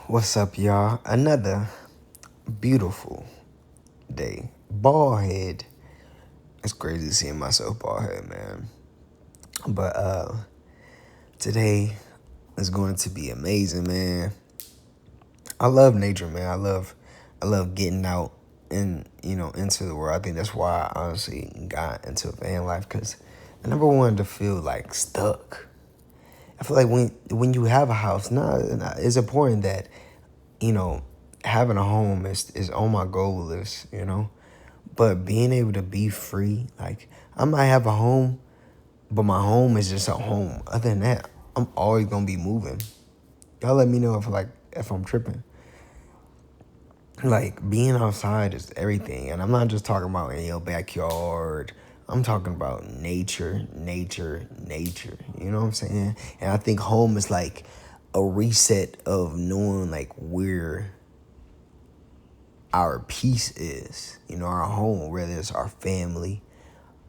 What's up, y'all? Another beautiful day. Bald head. It's crazy seeing myself bald head, man. But today is going to be amazing, man. I love nature, man. I love getting out and into the world. I think that's why I honestly got into van life because I never wanted to feel like stuck. I feel like when you have a house, it's important that you know, having a home is on my goal list. But being able to be free, like I might have a home, but my home is just a home. Other than that, I'm always gonna be moving. Y'all let me know if I'm tripping. Like being outside is everything. And I'm not just talking about in your backyard. I'm talking about nature, nature, nature. You know what I'm saying? And I think home is like a reset of knowing like where our peace is, our home, whether it's our family,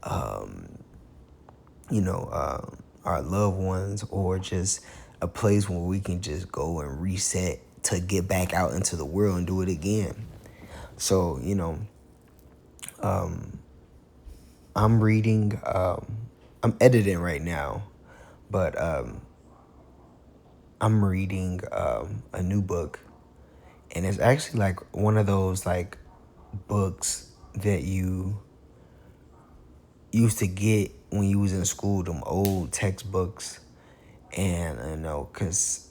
um, our loved ones, or just a place where we can just go and reset to get back out into the world and do it again. So, I'm reading, I'm editing right now, but I'm reading a new book. And it's actually like one of those like books that you used to get when you was in school, them old textbooks. And because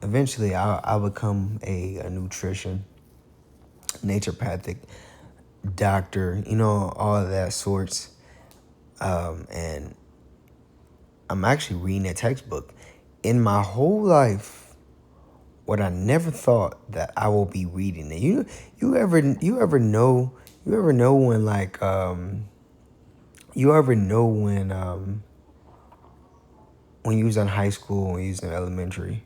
eventually I'll become a nutrition, naturopathic doctor, all of that sorts. And I'm actually reading a textbook. In my whole life, what I never thought that I will be reading it. You ever know when like you ever know when you was in high school, when you was in elementary,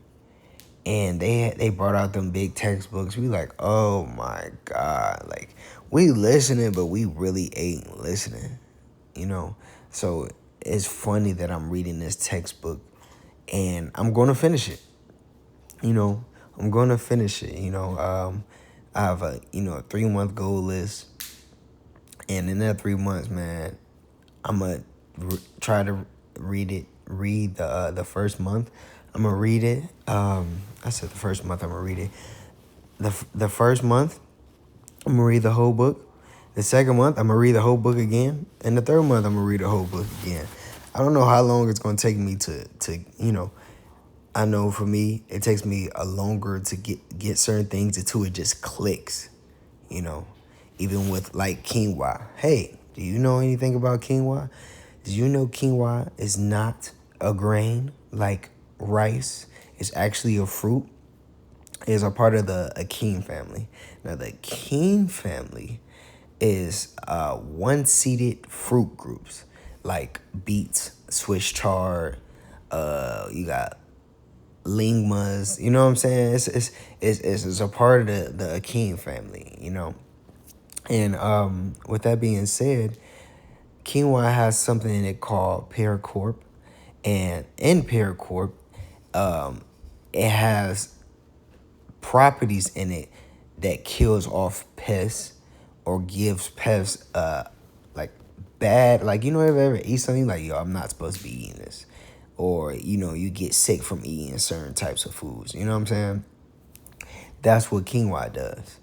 and they brought out them big textbooks. We like, oh my God, like we listening, but we really ain't listening, you know. So it's funny that I'm reading this textbook, and I'm gonna finish it. You know, I'm gonna finish it. I have a 3 month goal list, and in that 3 months, man, I'm gonna try to read the first month. I'm gonna read it. I said the first month I'm gonna read it. The first month I'm gonna read the whole book. The second month I'm gonna read the whole book again, and the third month I'm gonna read the whole book again. I don't know how long it's gonna take me to. I know for me it takes me a longer to get certain things until it just clicks. You know, even with like quinoa. Hey, do you know anything about quinoa? Do you know quinoa is not a grain like rice? It's actually a fruit. It's a part of the Akeem family. Now, the Akeem family is one-seeded fruit groups like beets, Swiss chard. You got lingmas. You know what I'm saying? It's a part of the Akeem family. And with that being said, quinoa has something in it called paracorp, and in paracorp, it has properties in it that kills off pests or gives pests like bad, like ever eat something like, yo, I'm not supposed to be eating this, or you get sick from eating certain types of foods. You know what I'm saying? That's what quinoa does.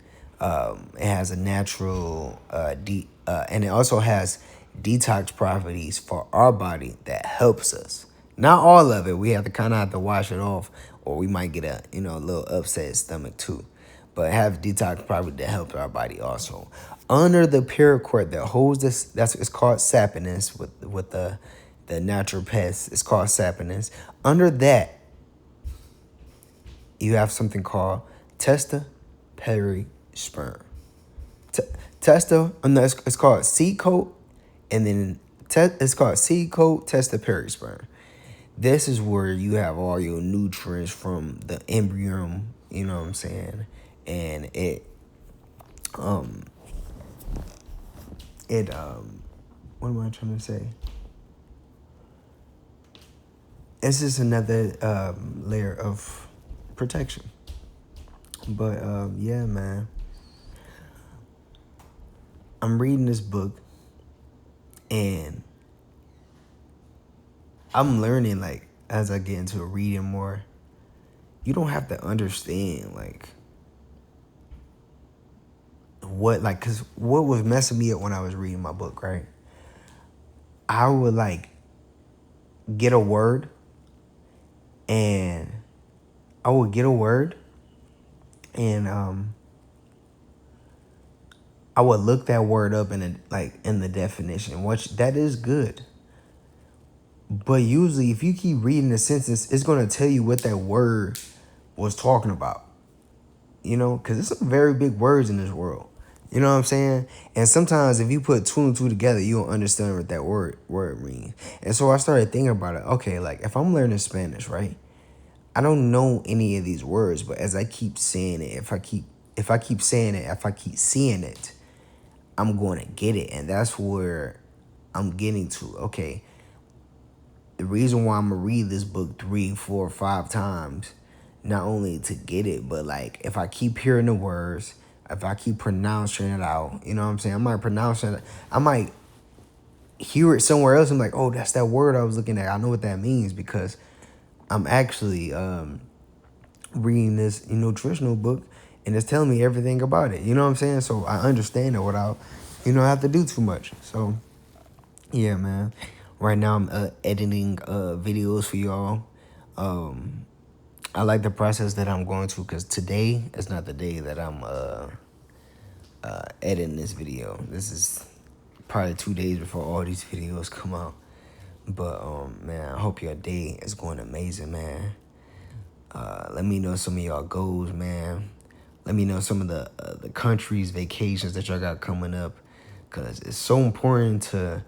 It has a natural and it also has detox properties for our body that helps us. Not all of it. We have to wash it off, or we might get a little upset stomach too. But it has detox property that helps our body also. Under the paracord that holds this, it's called saponins with the natural pest. It's called saponins. Under that, you have something called testa perisperm. T- Testa, no, it's called seed coat, and then it's called seed coat, testa perisperm. This is where you have all your nutrients from the embryo. You know what I'm saying? And um, what am I trying to say? It's just another layer of protection. But yeah, man. I'm reading this book and I'm learning like as I get into reading more, you don't have to understand like cause what was messing me up when I was reading my book, right? I would like get a word and I would get a word and I would look that word up in the definition, which that is good. But usually if you keep reading the sentence, it's gonna tell you what that word was talking about. You know, because there's some very big words in this world. You know what I'm saying? And sometimes if you put two and two together, you don't understand what that word means. And so I started thinking about it. Okay, like if I'm learning Spanish, right? I don't know any of these words, but as I keep saying it, if I keep saying it, if I keep seeing it, I'm going to get it. And that's where I'm getting to. Okay, the reason why I'm going to read this book 3, 4, 5 times, not only to get it, but like if I keep hearing the words, if I keep pronouncing it out, you know what I'm saying? I might hear it somewhere else. I'm like, oh, that's that word I was looking at. I know what that means because I'm actually reading this nutritional book and it's telling me everything about it. You know what I'm saying? So I understand it without, have to do too much. So yeah, man. Right now I'm editing videos for y'all. I like the process that I'm going to because today is not the day that I'm editing this video. This is probably 2 days before all these videos come out. But man, I hope your day is going amazing, man. Let me know some of y'all goals, man. Let me know some of the countries, vacations that y'all got coming up, cause it's so important to,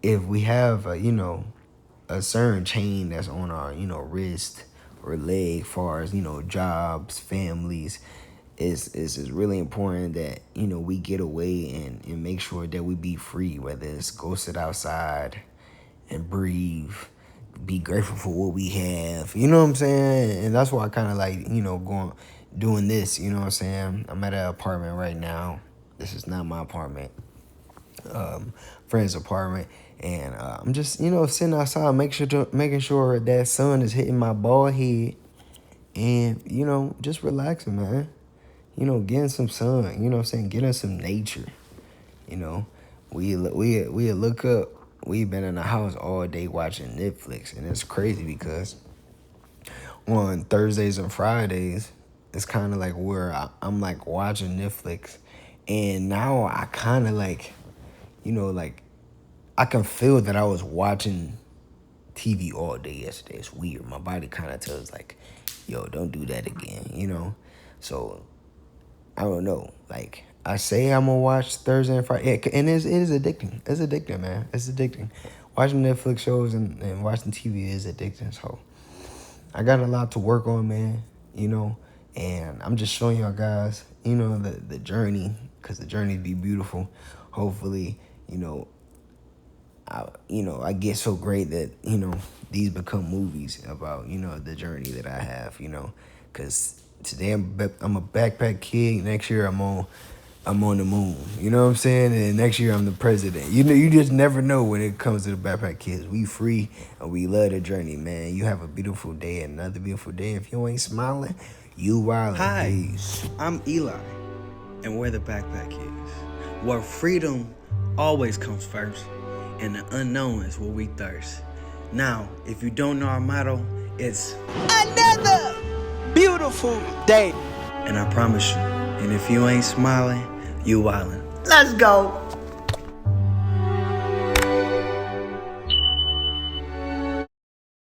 if we have a certain chain that's on our wrist or leg, far as jobs, families, it's really important that we get away and make sure that we be free, whether it's go sit outside and breathe, be grateful for what we have. You know what I'm saying? And that's why I kind of like, doing this, you know what I'm saying? I'm at an apartment right now. This is not my apartment. Friend's apartment. And I'm just, sitting outside, making sure that sun is hitting my bald head and, just relaxing, man. Getting some sun, you know what I'm saying? Getting some nature, We look up. We've been in the house all day watching Netflix, and it's crazy because on Thursdays and Fridays, it's kind of like where I'm like watching Netflix, and now I kind of like, like I can feel that I was watching TV all day yesterday. It's weird. My body kind of tells like, yo, don't do that again, So I don't know. Like I say I'm gonna watch Thursday and Friday. Yeah, and it is addicting. It's addicting, man. It's addicting. Watching Netflix shows and watching TV is addicting. So I got a lot to work on, man. And I'm just showing y'all guys, the journey, because the journey be beautiful. Hopefully, I get so great that, these become movies about, the journey that I have, because today I'm a backpack kid. Next year I'm on the moon. You know what I'm saying? And next year I'm the president. You just never know when it comes to the backpack kids. We free and we love the journey, man. You have a beautiful day, another beautiful day. If you ain't smiling, you wildin'. Hi, Peace. I'm Eli, and we're the Backpack Kids, where freedom always comes first, and the unknown is where we thirst. Now, if you don't know our motto, it's another beautiful day. And I promise you, and if you ain't smiling, you wildin'. Let's go.